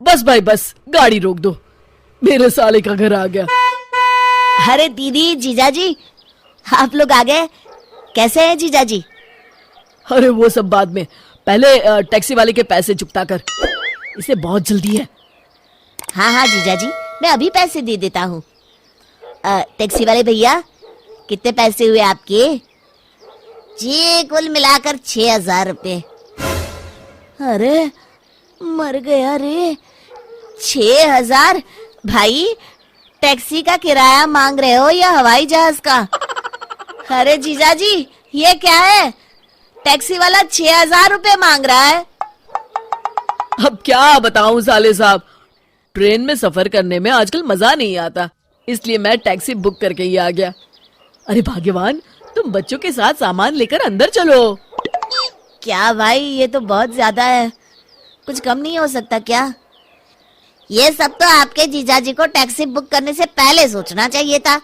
बस भाई बस, गाड़ी रोक दो, मेरे साले का घर आ गया। अरे दीदी, जीजाजी, आप लोग आ गए। कैसे हैं जीजाजी? अरे वो सब बाद में, पहले टैक्सी वाले के पैसे चुकता कर, इसे बहुत जल्दी है। हाँ हाँ जीजाजी, मैं अभी पैसे दे देता हूँ। टैक्सी वाले भैया, कितने पैसे हुए आपके? जी कुल मिलाकर 6,000 रुपये। अरे मर गया रे, 6,000? भाई टैक्सी का किराया मांग रहे हो या हवाई जहाज का? अरे जीजाजी, ये क्या है? टैक्सी वाला 6,000 रुपये मांग रहा है। अब क्या बताऊं साले साहब, ट्रेन में सफर करने में आजकल मजा नहीं आता, इसलिए मैं टैक्सी बुक करके ही आ गया। अरे भाग्यवान, तुम बच्चों के साथ सामान लेकर अंदर चलो। क्या भाई, ये तो बहुत ज्यादा है, कुछ कम नहीं हो सकता क्या? ये सब तो आपके जीजाजी को टैक्सी बुक करने से पहले सोचना चाहिए था।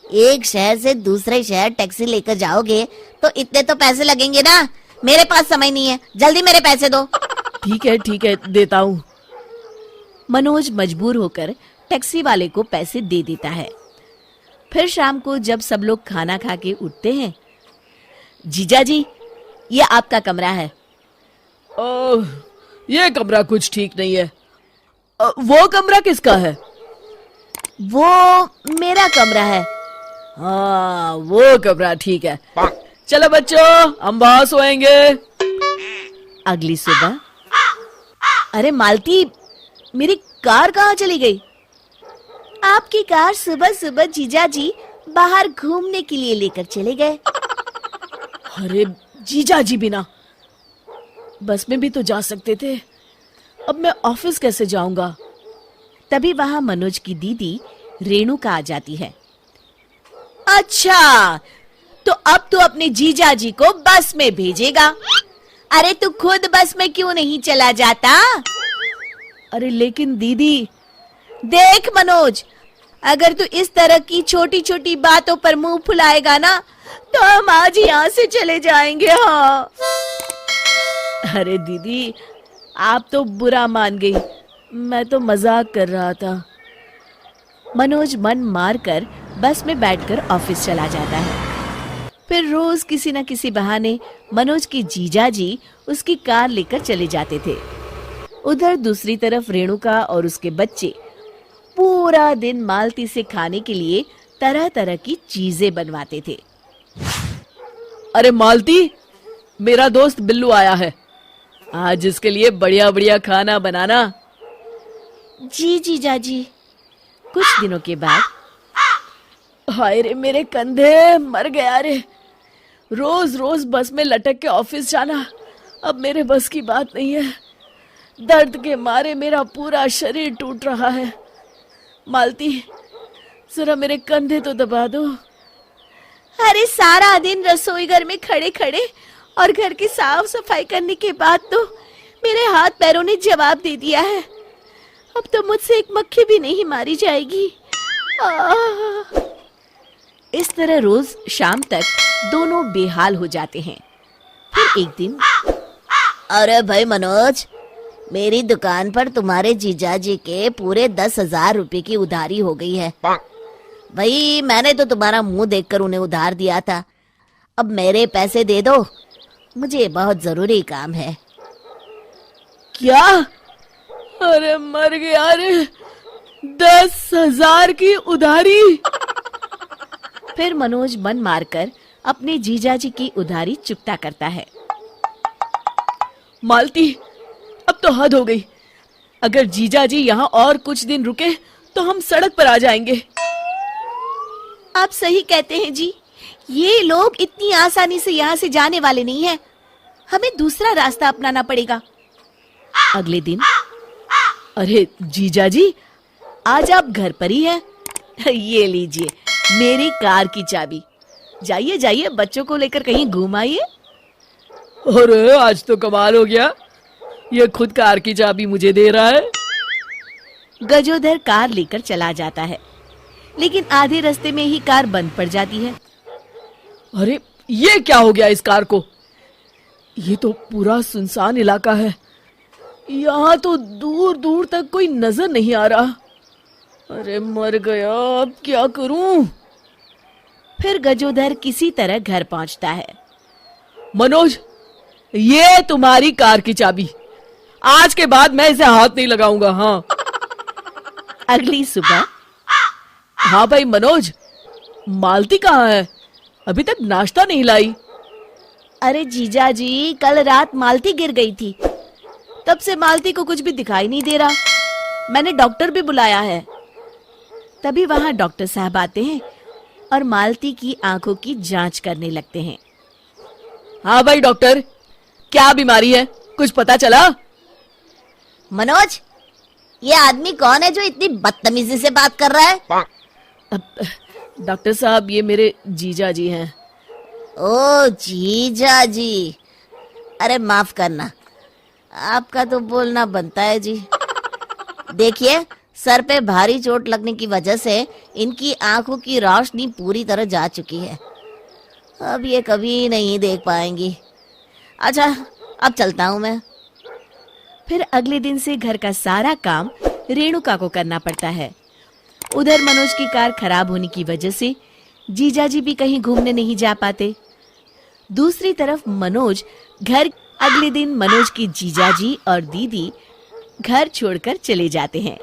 एक शहर से दूसरे शहर टैक्सी लेकर जाओगे तो इतने तो पैसे लगेंगे ना। मेरे पास समय नहीं है, जल्दी मेरे पैसे दो। ठीक है, देता हूँ। मनोज मजबूर होकर टैक्सी वाले को पैसे दे देता है। फिर शाम को जब सब लोग खाना खा के उठते हैं, जीजाजी, ये आपका कमरा है। ओह, ये कमरा कुछ ठीक नहीं है। वो कमरा किसका है? वो मेरा कमरा है। हाँ, वो कमरा ठीक है। चलो बच्चों, हम वहां सोएंगे। अगली सुबह, अरे मालती, मेरी कार कहाँ चली गई? आपकी कार सुबह सुबह जीजाजी बाहर घूमने के लिए लेकर चले गए। अरे जीजाजी बिना बस में भी तो जा सकते थे, अब मैं ऑफिस कैसे जाऊंगा? तभी वहां मनोज की दीदी रेणुका आ जाती है। अच्छा, तो अब तू अपने जीजाजी को बस में भेजेगा? अरे तू खुद बस में क्यों नहीं चला जाता? अरे लेकिन दीदी। देख मनोज, अगर तू इस तरह की छोटी छोटी बातों पर मुंह फुलाएगा ना, तो हम आज यहाँ से चले जाएंगे। हाँ। अरे दीदी, आप तो बुरा मान गई, मैं तो मजाक कर रहा था। मनोज मन मार कर बस में बैठकर ऑफिस चला जाता है। फिर रोज किसी न किसी बहाने मनोज की जीजाजी उसकी कार लेकर चले जाते थे। उधर दूसरी तरफ रेणुका और उसके बच्चे पूरा दिन मालती से खाने के लिए तरह तरह की चीजें बनवाते थे। अरे मालती, मेरा दोस्त बिल्लू आया है, आज इसके लिए बढ़िया बढ़िया खाना बनाना। जी जीजाजी। कुछ दिनों के बाद, हाय रे मेरे कंधे, मर गया रे, रोज रोज बस में लटक के ऑफिस जाना अब मेरे बस की बात नहीं है। दर्द के मारे मेरा पूरा शरीर टूट रहा है। मालती, जरा मेरे कंधे तो दबा दो। अरे सारा दिन रसोई घर में खड़े खड़े और घर की साफ सफाई करने के बाद तो मेरे हाथ पैरों ने जवाब दे दिया है। अब तो मुझसे एक मक्खी भी नहीं मारी जाएगी। इस तरह रोज शाम तक दोनों बेहाल हो जाते हैं। फिर एक दिन, अरे भाई मनोज, मेरी दुकान पर तुम्हारे जीजाजी के पूरे 10,000 रुपए की उधारी हो गई है। भाई मैंने तो तुम्हारा मुंह देखकर उन्हें उधार दिया था, अब मेरे पैसे दे दो, मुझे बहुत जरूरी काम है। क्या? अरे मर गया रे, 10,000 की उधारी। फिर मनोज मन मारकर अपने जीजाजी की उधारी चुकता करता है। मालती, अब तो हद हो गई, अगर जीजाजी यहाँ और कुछ दिन रुके तो हम सड़क पर आ जाएंगे। आप सही कहते हैं जी, ये लोग इतनी आसानी से यहाँ से जाने वाले नहीं हैं, हमें दूसरा रास्ता अपनाना पड़ेगा। अगले दिन, अरे जीजाजी, आज आप घर पर ही हैं? ये लीजिए मेरी कार की चाबी, जाइए जाइए बच्चों को लेकर कहीं घूम आइए। अरे आज तो कमाल हो गया, ये खुद कार की चाबी मुझे दे रहा है। गजोधर कार लेकर चला जाता है, लेकिन आधे रास्ते में ही कार बंद पड़ जाती है। अरे ये क्या हो गया इस कार को? ये तो पूरा सुनसान इलाका है, यहाँ तो दूर दूर तक कोई नजर नहीं आ रहा। अरे मर गया, अब क्या करूं? फिर गजोधर किसी तरह घर पहुंचता है। मनोज, ये तुम्हारी कार की चाबी। आज के बाद मैं इसे हाथ नहीं लगाऊंगा। हाँ। अगली सुबह। हाँ भाई मनोज, मालती कहाँ है? अभी तक नाश्ता नहीं लाई। अरे जीजा जी, कल रात मालती गिर गई थी, तब से मालती को कुछ भी दिखाई नहीं दे रहा। मैंने डॉक्टर भी बुलाया है। तभी वहां डॉक्टर साहब आते हैं और मालती की आंखों की जांच करने लगते हैं। हाँ भाई डॉक्टर, क्या बीमारी है, कुछ पता चला? मनोज, ये आदमी कौन है जो इतनी बदतमीजी से बात कर रहा है? डॉक्टर साहब, ये मेरे जीजा जी हैं। ओ जीजा जी, अरे माफ करना, आपका तो बोलना बनता है जी। देखिए, सर पे भारी चोट लगने की वजह से इनकी आंखों की रोशनी पूरी तरह जा चुकी है। अब ये कभी नहीं देख पाएंगी। अच्छा, अब चलता हूं मैं। फिर अगले दिन से घर का सारा काम रेणुका को करना पड़ता है। उधर मनोज की कार खराब होने की वजह से जीजाजी भी कहीं घूमने नहीं जा पाते। दूसरी तरफ मनोज घर अगले दिन मनोज की जीजाजी और दीदी घर छोड़कर चले जाते हैं।